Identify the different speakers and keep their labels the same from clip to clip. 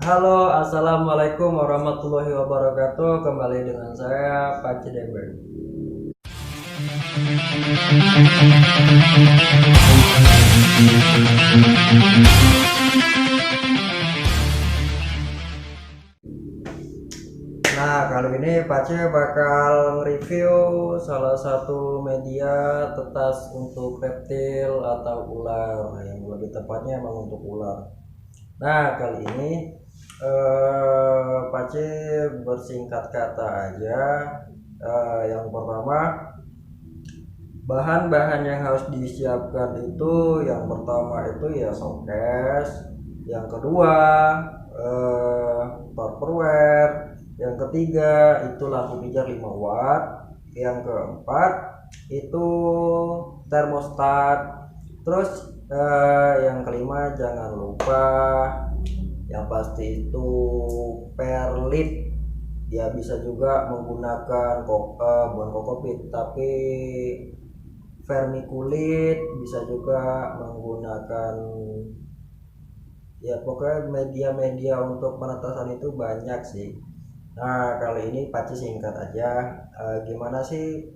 Speaker 1: Halo, assalamualaikum warahmatullahi wabarakatuh. Kembali dengan saya Pak Cidember. Nah, kali ini Pak C bakal review salah satu media tetas untuk reptil atau ular, yang lebih tepatnya emang untuk ular. Nah, kali ini Pak C bersingkat kata aja. Yang pertama, bahan-bahan yang harus disiapkan itu, yang pertama itu ya showcase, yang kedua tupperware, yang ketiga itu lampu pijar 5 watt, yang keempat itu termostat, terus yang kelima jangan lupa yang pasti itu perlit. Dia bisa juga menggunakan bukan kokopit tapi vermiculit, bisa juga menggunakan ya pokoknya media-media untuk penetasan itu banyak sih. Nah, kali ini Paci singkat aja. Gimana sih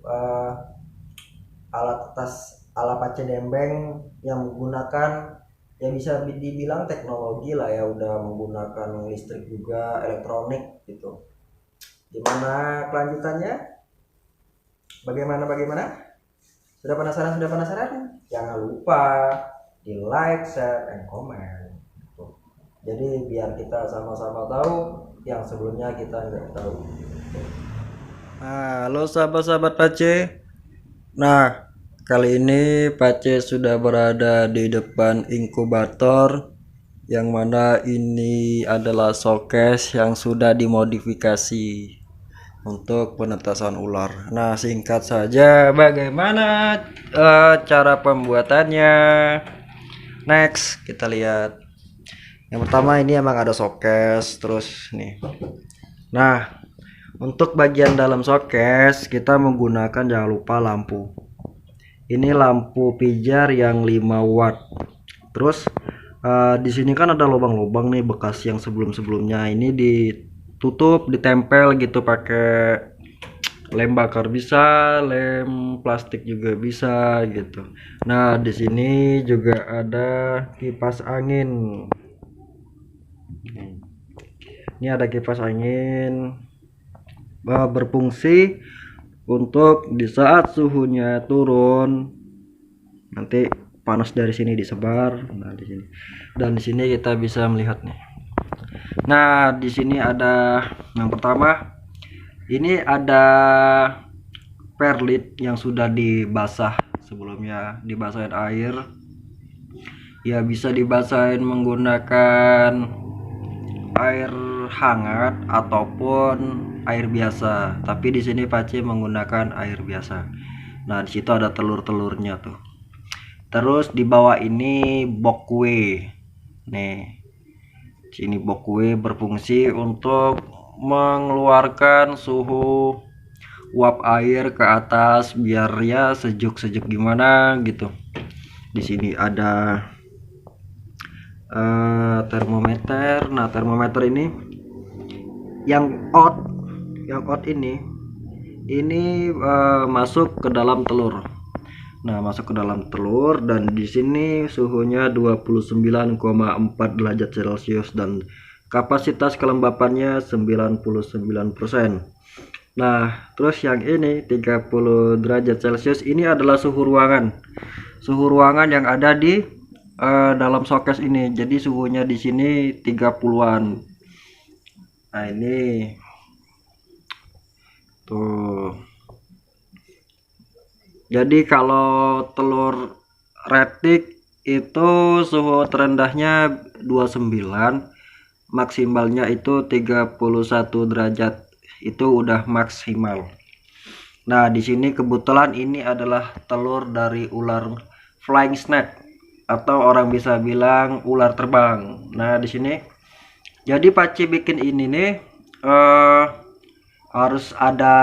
Speaker 1: alat tetas ala Paci Dembeng yang menggunakan, ya bisa dibilang teknologi lah ya, udah menggunakan listrik juga, elektronik gitu. Gimana kelanjutannya? Bagaimana? Sudah penasaran? Jangan lupa di like, share, and comment. Jadi biar kita sama-sama tahu yang sebelumnya kita nggak tahu. Nah, halo sahabat-sahabat Pace. Nah, kali ini Pace sudah berada di depan inkubator, yang mana ini adalah showcase yang sudah dimodifikasi untuk penetasan ular. Nah, singkat saja bagaimana cara pembuatannya. Next, kita lihat. Yang pertama ini emang ada showcase, terus nih. Nah, untuk bagian dalam showcase kita menggunakan, jangan lupa lampu. Ini lampu pijar yang 5 watt. Terus di sini kan ada lubang-lubang nih bekas yang sebelum-sebelumnya. Ini ditutup, ditempel gitu pakai lem bakar, bisa lem plastik juga bisa gitu. Nah, di sini juga ada kipas angin. Ini ada kipas angin berfungsi untuk di saat suhunya turun nanti panas dari sini disebar. Nah, di sini dan di sini kita bisa melihat nih. Nah, di sini ada yang pertama, ini ada perlit yang sudah dibasah sebelumnya, dibasahin air. Ya, bisa dibasahin menggunakan air hangat ataupun air biasa, tapi di sini Pace menggunakan air biasa. Nah, di situ ada telur-telurnya tuh. Terus di bawah ini bokwe. Nih, sini bokwe berfungsi untuk mengeluarkan suhu uap air ke atas biar ya sejuk-sejuk gimana gitu. Di sini ada termometer. Nah, termometer ini yang out ini masuk ke dalam telur. Nah, masuk ke dalam telur dan di sini suhunya 29,4 derajat Celcius dan kapasitas kelembapannya 99%. Nah, terus yang ini 30 derajat Celcius ini adalah suhu ruangan. Suhu ruangan yang ada di dalam showcase ini. Jadi suhunya di sini 30-an. Nah, ini tuh. Jadi kalau telur retik itu suhu terendahnya 29, maksimalnya itu 31 derajat. Itu udah maksimal. Nah, di sini kebetulan ini adalah telur dari ular flying snake atau orang bisa bilang ular terbang. Nah, di sini jadi Paci bikin ini nih harus ada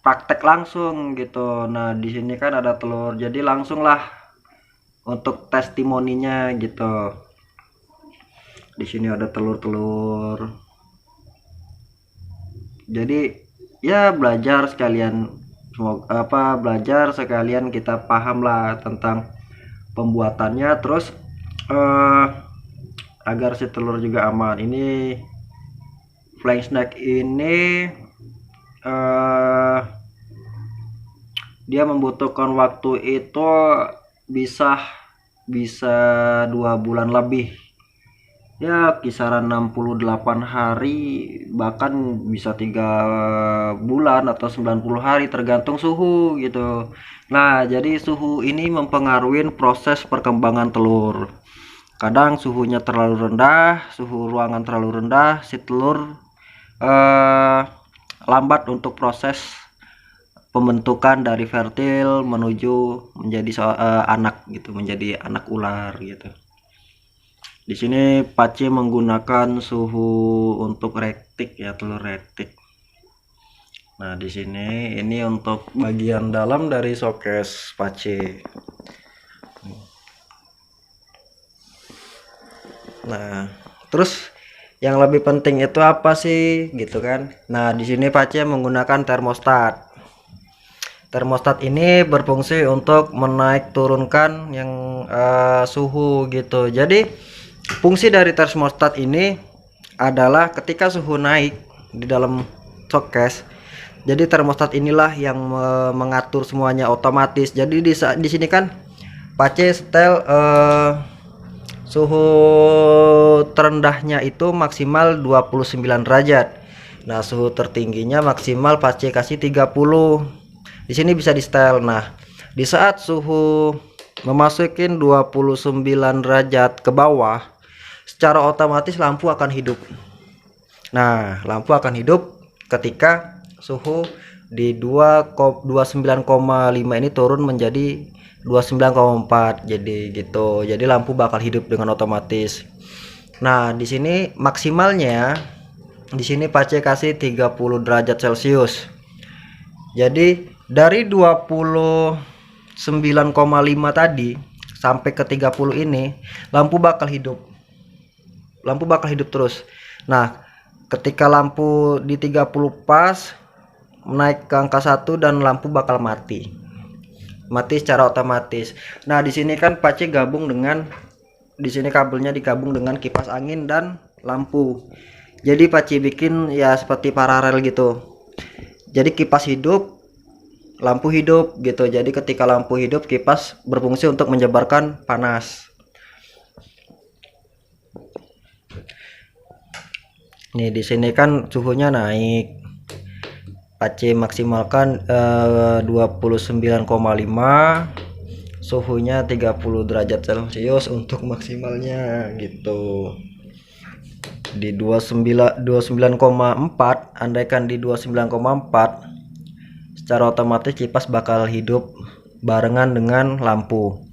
Speaker 1: praktek langsung gitu. Nah, di sini kan ada telur, jadi langsung lah untuk testimoninya gitu. Di sini ada telur-telur. Jadi ya belajar sekalian, belajar sekalian kita paham lah tentang pembuatannya, terus agar si telur juga aman. Ini flying snack ini dia membutuhkan waktu itu bisa 2 bulan lebih, ya kisaran 68 hari, bahkan bisa 3 bulan atau 90 hari tergantung suhu gitu. Nah, jadi suhu ini mempengaruhi proses perkembangan telur. Kadang suhunya terlalu rendah, suhu ruangan terlalu rendah, si telur lambat untuk proses pembentukan dari fertil menuju menjadi anak gitu, menjadi anak ular gitu. Di sini Pace menggunakan suhu untuk rektik ya, telur rektik. Nah, di sini ini untuk bagian dalam dari showcase Pace. Nah, terus yang lebih penting itu apa sih gitu kan? Nah, di sini Pace menggunakan termostat. Termostat ini berfungsi untuk menaik turunkan yang suhu gitu. Jadi fungsi dari termostat ini adalah ketika suhu naik di dalam showcase, jadi termostat inilah yang mengatur semuanya otomatis. Jadi di sini kan Pace setel suhu terendahnya itu maksimal 29 derajat. Nah, suhu tertingginya maksimal Pace kasih 30. Di sini bisa di setel. Nah, di saat suhu memasukin 29 derajat ke bawah, secara otomatis lampu akan hidup. Nah, lampu akan hidup ketika suhu di 29,5 ini turun menjadi 29,4. Jadi gitu. Jadi lampu bakal hidup dengan otomatis. Nah, di sini maksimalnya di sini Pace kasih 30 derajat Celcius. Jadi dari 29,5 tadi sampai ke 30 ini lampu bakal hidup. Lampu bakal hidup terus. Nah, ketika lampu di 30 pas naik ke angka 1 dan lampu bakal mati. Mati secara otomatis. Nah, di sini kan Pace gabung dengan, di sini kabelnya digabung dengan kipas angin dan lampu. Jadi Pace bikin ya seperti paralel gitu. Jadi kipas hidup, lampu hidup gitu. Jadi ketika lampu hidup, kipas berfungsi untuk menyebarkan panas. Nih di sini kan suhunya naik. Pace maksimalkan 29,5, suhunya 30 derajat Celcius untuk maksimalnya gitu. Di 29,4, andaikan di 29,4, secara otomatis kipas bakal hidup barengan dengan lampu.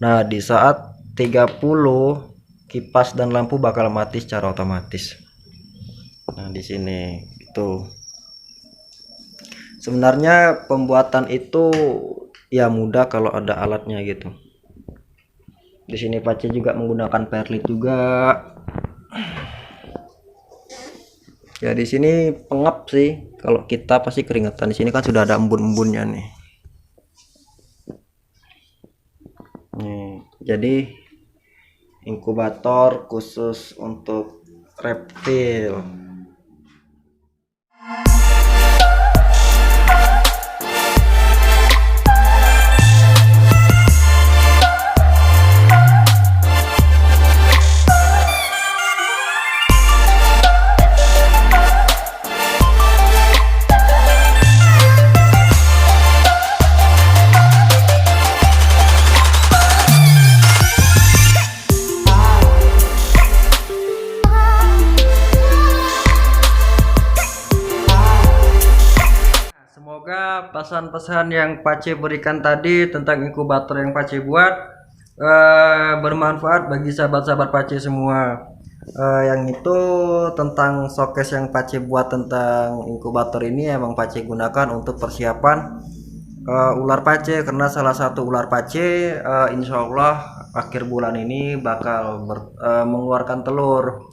Speaker 1: Nah, di saat 30 kipas dan lampu bakal mati secara otomatis. Nah, di sini itu sebenarnya pembuatan itu ya mudah kalau ada alatnya gitu. Di sini Pace juga menggunakan perlit juga. Ya di sini pengap sih, kalau kita pasti keringetan. Di sini kan sudah ada embun-embunnya nih. Jadi inkubator khusus untuk reptil. Semoga pesan-pesan yang Pace berikan tadi tentang inkubator yang Pace buat bermanfaat bagi sahabat-sahabat Pace semua. Yang itu tentang showcase yang Pace buat tentang inkubator ini emang Pace gunakan untuk persiapan ular Pace, karena salah satu ular Pace insya Allah akhir bulan ini bakal mengeluarkan telur.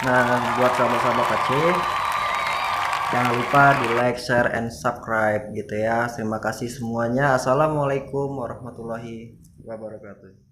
Speaker 1: Nah, buat sahabat-sahabat kecil, jangan lupa di like, share, and subscribe gitu ya. Terima kasih semuanya. Assalamualaikum warahmatullahi wabarakatuh.